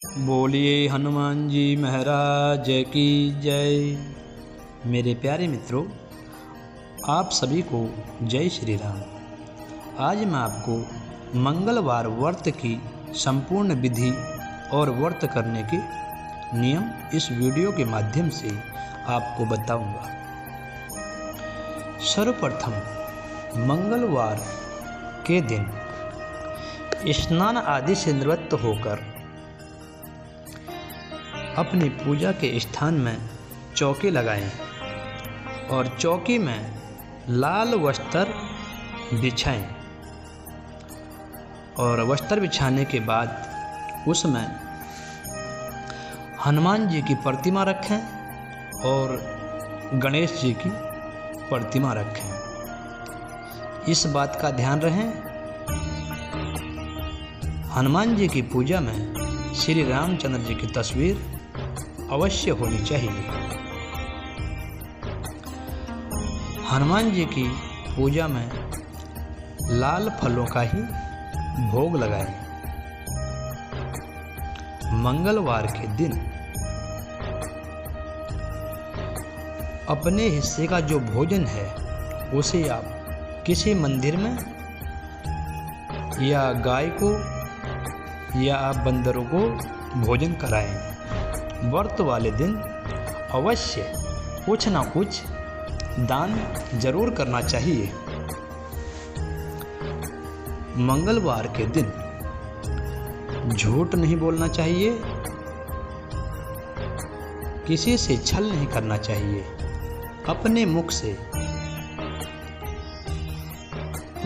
बोलिए हनुमान जी महाराज की जय। मेरे प्यारे मित्रों, आप सभी को जय श्री राम। आज मैं आपको मंगलवार व्रत की संपूर्ण विधि और व्रत करने के नियम इस वीडियो के माध्यम से आपको बताऊंगा। सर्वप्रथम मंगलवार के दिन स्नान आदि से निवृत्त होकर अपनी पूजा के स्थान में चौकी लगाएं और चौकी में लाल वस्त्र बिछाएं और वस्त्र बिछाने के बाद उसमें हनुमान जी की प्रतिमा रखें और गणेश जी की प्रतिमा रखें। इस बात का ध्यान रहे, हनुमान जी की पूजा में श्री रामचंद्र जी की तस्वीर अवश्य होनी चाहिए। हनुमान जी की पूजा में लाल फलों का ही भोग लगाएं। मंगलवार के दिन अपने हिस्से का जो भोजन है उसे आप किसी मंदिर में या गाय को या आप बंदरों को भोजन कराएं। व्रत वाले दिन अवश्य कुछ ना कुछ दान जरूर करना चाहिए। मंगलवार के दिन झूठ नहीं बोलना चाहिए, किसी से छल नहीं करना चाहिए, अपने मुख से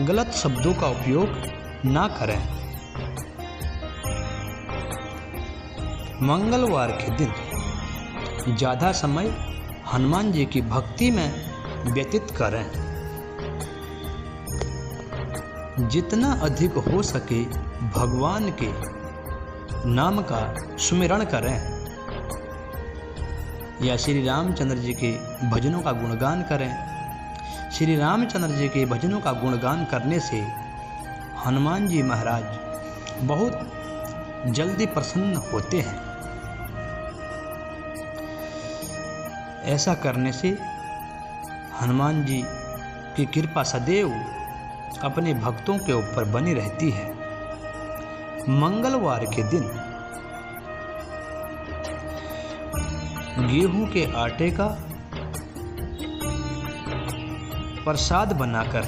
गलत शब्दों का उपयोग ना करें। मंगलवार के दिन ज़्यादा समय हनुमान जी की भक्ति में व्यतीत करें। जितना अधिक हो सके भगवान के नाम का सुमिरण करें या श्री रामचंद्र जी के भजनों का गुणगान करें। श्री रामचंद्र जी के भजनों का गुणगान करने से हनुमान जी महाराज बहुत जल्दी प्रसन्न होते हैं। ऐसा करने से हनुमान जी की कृपा सदैव अपने भक्तों के ऊपर बनी रहती है। मंगलवार के दिन गेहूं के आटे का प्रसाद बनाकर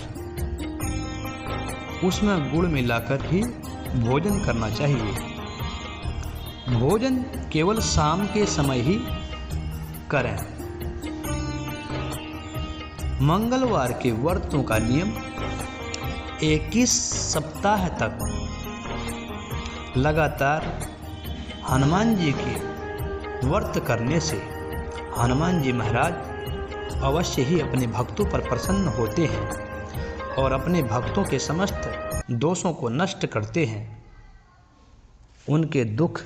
उसमें गुड़ मिलाकर ही भोजन करना चाहिए। भोजन केवल शाम के समय ही करें। मंगलवार के व्रतों का नियम 21 सप्ताह तक लगातार हनुमान जी के व्रत करने से हनुमान जी महाराज अवश्य ही अपने भक्तों पर प्रसन्न होते हैं और अपने भक्तों के समस्त दोषों को नष्ट करते हैं, उनके दुख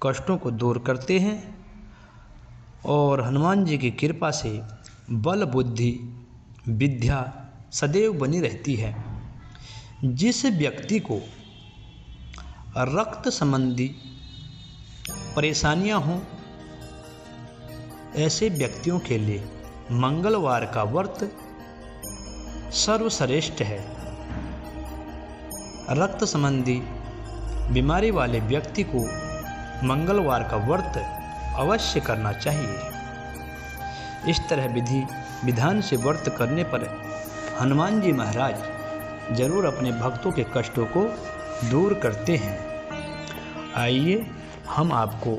कष्टों को दूर करते हैं और हनुमान जी की कृपा से बल बुद्धि विद्या सदैव बनी रहती है। जिस व्यक्ति को रक्त संबंधी परेशानियां हों, ऐसे व्यक्तियों के लिए मंगलवार का व्रत सर्वश्रेष्ठ है। रक्त संबंधी बीमारी वाले व्यक्ति को मंगलवार का व्रत अवश्य करना चाहिए। इस तरह विधि विधान से व्रत करने पर हनुमान जी महाराज जरूर अपने भक्तों के कष्टों को दूर करते हैं। आइए हम आपको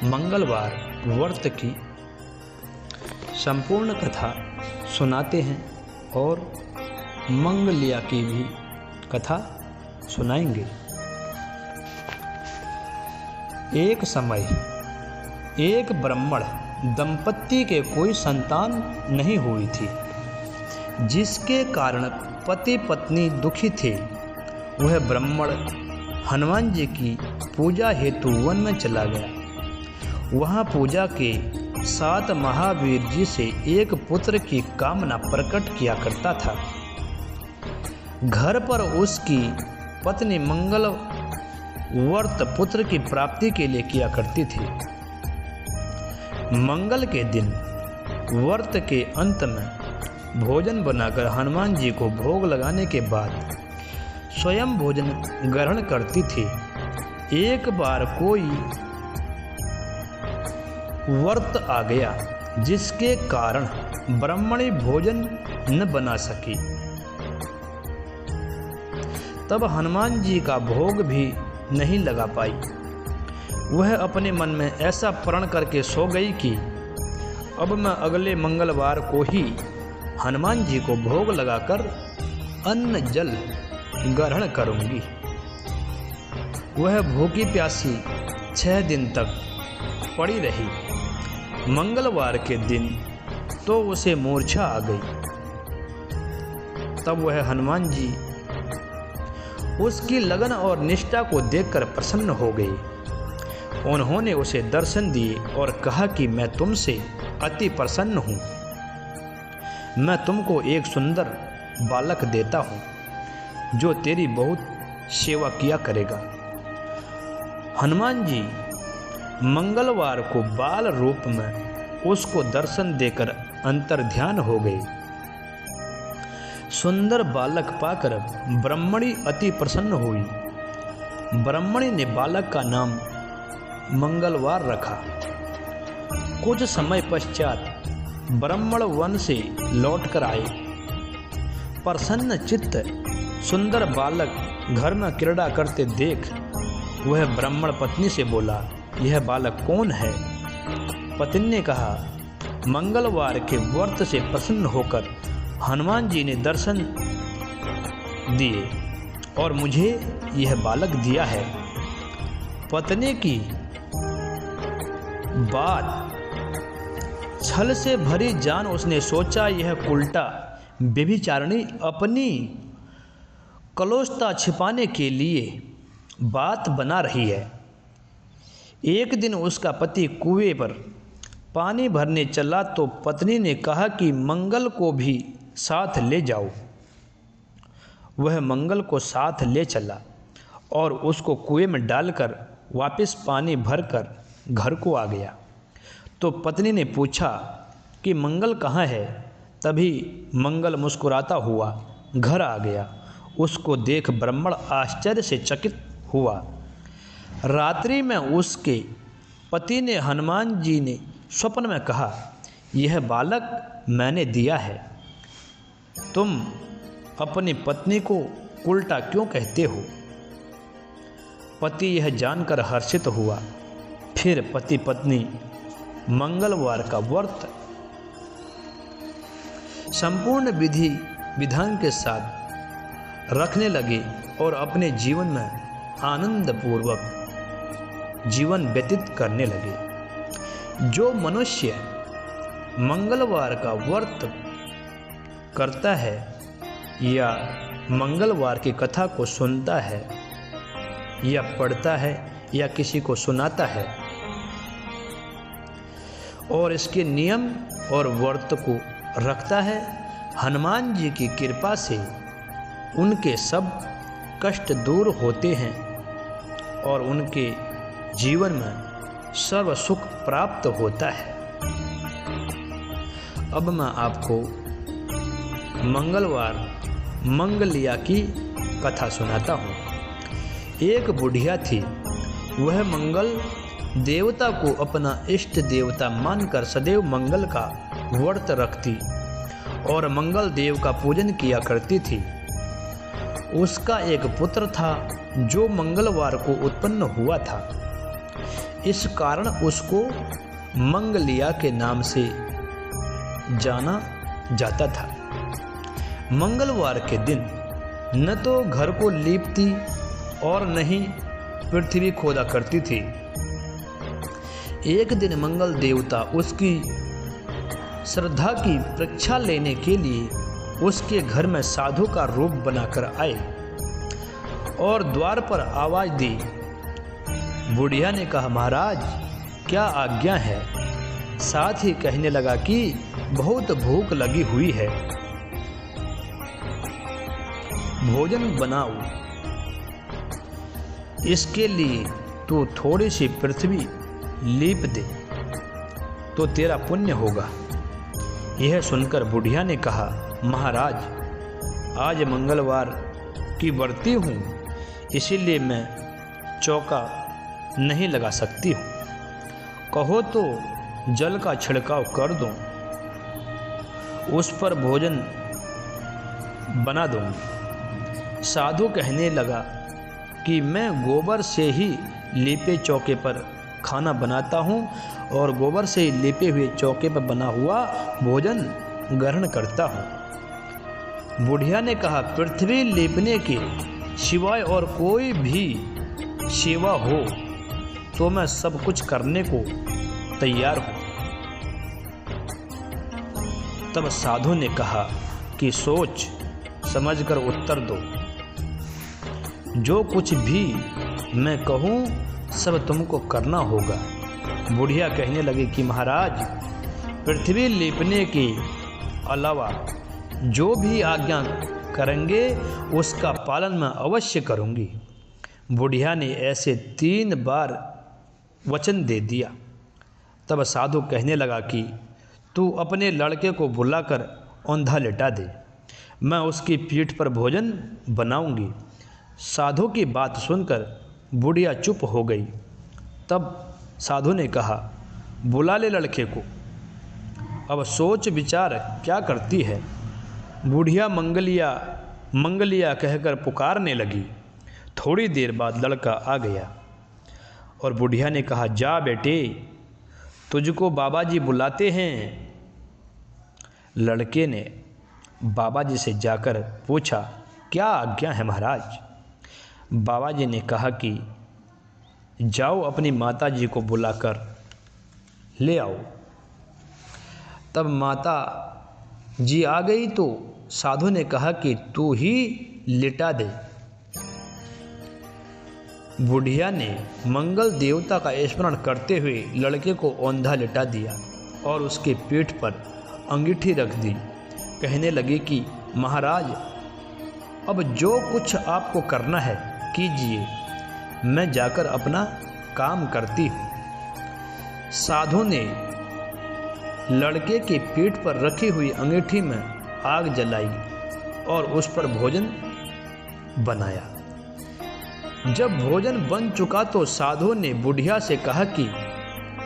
मंगलवार व्रत की संपूर्ण कथा सुनाते हैं और मंगलिया की भी कथा सुनाएंगे। एक समय एक ब्राह्मण दंपत्ति के कोई संतान नहीं हुई थी, जिसके कारण पति पत्नी दुखी थे। वह ब्राह्मण हनुमान जी की पूजा हेतु वन में चला गया। वहाँ पूजा के 7 महावीर जी से एक पुत्र की कामना प्रकट किया करता था। घर पर उसकी पत्नी व्रत पुत्र की प्राप्ति के लिए किया करती थी। मंगल के दिन व्रत के अंत में भोजन बनाकर हनुमान जी को भोग लगाने के बाद स्वयं भोजन ग्रहण करती थी। एक बार कोई व्रत आ गया जिसके कारण ब्राह्मणी भोजन न बना सकी। तब हनुमान जी का भोग भी नहीं लगा पाई। वह अपने मन में ऐसा प्रण करके सो गई कि अब मैं अगले मंगलवार को ही हनुमान जी को भोग लगाकर अन्न जल ग्रहण करूंगी। वह भूखी प्यासी 6 दिन तक पड़ी रही। मंगलवार के दिन तो उसे मूर्छा आ गई। तब वह हनुमान जी उसकी लगन और निष्ठा को देखकर प्रसन्न हो गए। उन्होंने उसे दर्शन दिए और कहा कि मैं तुमसे अति प्रसन्न हूँ। मैं तुमको एक सुंदर बालक देता हूँ जो तेरी बहुत सेवा किया करेगा। हनुमान जी मंगलवार को बाल रूप में उसको दर्शन देकर अंतर्ध्यान हो गए। सुंदर बालक पाकर ब्राह्मणी अति प्रसन्न हुई। ब्राह्मणी ने बालक का नाम मंगलवार रखा। कुछ समय पश्चात ब्राह्मण वन से लौटकर आए। प्रसन्न चित्त सुंदर बालक घर में क्रीड़ा करते देख वह ब्राह्मण पत्नी से बोला, यह बालक कौन है? पत्नी ने कहा, मंगलवार के व्रत से प्रसन्न होकर हनुमान जी ने दर्शन दिए और मुझे यह बालक दिया है। पत्नी की बात छल से भरी जान उसने सोचा, यह उल्टा व्यभिचारिणी अपनी कलोष्टता छिपाने के लिए बात बना रही है। एक दिन उसका पति कुएं पर पानी भरने चला तो पत्नी ने कहा कि मंगल को भी साथ ले जाओ। वह मंगल को साथ ले चला और उसको कुएं में डालकर वापस पानी भरकर घर को आ गया। तो पत्नी ने पूछा कि मंगल कहाँ है? तभी मंगल मुस्कुराता हुआ घर आ गया। उसको देख ब्राह्मण आश्चर्य से चकित हुआ। रात्रि में उसके पति ने हनुमान जी ने स्वप्न में कहा, यह बालक मैंने दिया है। तुम अपनी पत्नी को उल्टा क्यों कहते हो? पति यह जानकर हर्षित हुआ। फिर पति पत्नी मंगलवार का व्रत संपूर्ण विधि विधान के साथ रखने लगे और अपने जीवन में आनंद पूर्वक जीवन व्यतीत करने लगे। जो मनुष्य मंगलवार का व्रत करता है या मंगलवार की कथा को सुनता है या पढ़ता है या किसी को सुनाता है और इसके नियम और व्रत को रखता है, हनुमान जी की कृपा से उनके सब कष्ट दूर होते हैं और उनके जीवन में सर्व सुख प्राप्त होता है। अब मैं आपको मंगलवार मंगलिया की कथा सुनाता हूँ। एक बुढ़िया थी। वह मंगल देवता को अपना इष्ट देवता मानकर सदैव मंगल का व्रत रखती और मंगल देव का पूजन किया करती थी। उसका एक पुत्र था जो मंगलवार को उत्पन्न हुआ था। इस कारण उसको मंगलिया के नाम से जाना जाता था। मंगलवार के दिन न तो घर को लीपती और न ही पृथ्वी खोदा करती थी। एक दिन मंगल देवता उसकी श्रद्धा की परीक्षा लेने के लिए उसके घर में साधु का रूप बनाकर आए और द्वार पर आवाज दी। बुढ़िया ने कहा, महाराज क्या आज्ञा है? साथ ही कहने लगा कि बहुत भूख लगी हुई है, भोजन बनाओ। इसके लिए तू थोड़ी सी पृथ्वी लीप दे तो तेरा पुण्य होगा। यह सुनकर बुढ़िया ने कहा, महाराज, आज मंगलवार की व्रती हूँ, इसीलिए मैं चौका नहीं लगा सकती हूँ। कहो तो जल का छिड़काव कर दूँ, उस पर भोजन बना दूँगी। साधु कहने लगा कि मैं गोबर से ही लीपे चौके पर खाना बनाता हूँ और गोबर से ही लीपे हुए चौके पर बना हुआ भोजन ग्रहण करता हूँ। बुढ़िया ने कहा, पृथ्वी लीपने के सिवाय और कोई भी सेवा हो तो मैं सब कुछ करने को तैयार हूँ। तब साधु ने कहा कि सोच समझकर उत्तर दो, जो कुछ भी मैं कहूँ सब तुमको करना होगा। बुढ़िया कहने लगी कि महाराज, पृथ्वी लीपने के अलावा जो भी आज्ञा करेंगे उसका पालन मैं अवश्य करूँगी। बुढ़िया ने ऐसे 3 बार वचन दे दिया। तब साधु कहने लगा कि तू अपने लड़के को बुलाकर औंधा लिटा दे, मैं उसकी पीठ पर भोजन बनाऊंगी। साधु की बात सुनकर बुढ़िया चुप हो गई। तब साधु ने कहा, बुला ले लड़के को, अब सोच विचार क्या करती है। बुढ़िया मंगलिया मंगलिया कहकर पुकारने लगी। थोड़ी देर बाद लड़का आ गया और बुढ़िया ने कहा, जा बेटे, तुझको बाबा जी बुलाते हैं। लड़के ने बाबा जी से जाकर पूछा, क्या आज्ञा है महाराज। बाबा जी ने कहा कि जाओ अपनी माता जी को बुलाकर ले आओ। तब माता जी आ गई तो साधु ने कहा कि तू ही लिटा दे। बुढ़िया ने मंगल देवता का स्मरण करते हुए लड़के को औंधा लिटा दिया और उसके पीठ पर अंगीठी रख दी। कहने लगी कि महाराज, अब जो कुछ आपको करना है कीजिए, मैं जाकर अपना काम करती हूँ। साधु ने लड़के के पीठ पर रखी हुई अंगीठी में आग जलाई और उस पर भोजन बनाया। जब भोजन बन चुका तो साधु ने बुढ़िया से कहा कि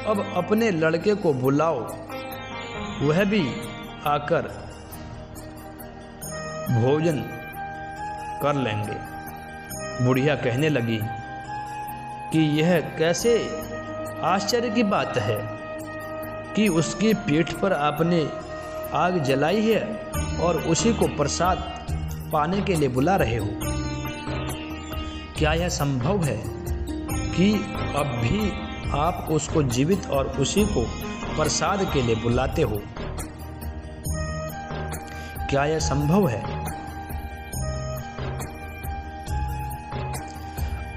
अब अपने लड़के को बुलाओ, वह भी आकर भोजन कर लेंगे। बुढ़िया कहने लगी कि यह कैसे आश्चर्य की बात है कि उसकी पीठ पर आपने आग जलाई है और उसी को प्रसाद पाने के लिए बुला रहे हो। क्या यह संभव है कि अब भी आप उसको जीवित और उसी को प्रसाद के लिए बुलाते हो? क्या यह संभव है?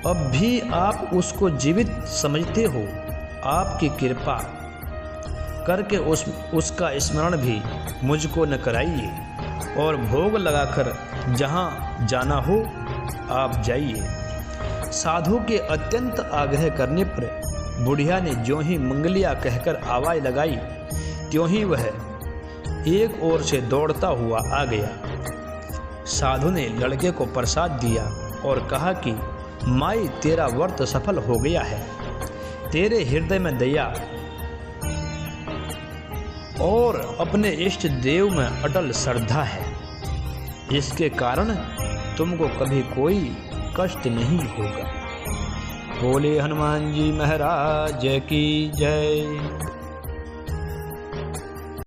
अब भी आप उसको जीवित समझते हो? आपकी कृपा करके उसका स्मरण भी मुझको न कराइए और भोग लगाकर जहाँ जाना हो आप जाइए। साधु के अत्यंत आग्रह करने पर बुढ़िया ने ज्यों ही मंगलिया कहकर आवाज़ लगाई, त्यों ही वह एक ओर से दौड़ता हुआ आ गया। साधु ने लड़के को प्रसाद दिया और कहा कि माई, तेरा व्रत सफल हो गया है। तेरे हृदय में दया और अपने इष्ट देव में अटल श्रद्धा है, इसके कारण तुमको कभी कोई कष्ट नहीं होगा। बोले हनुमान जी महाराज की जय।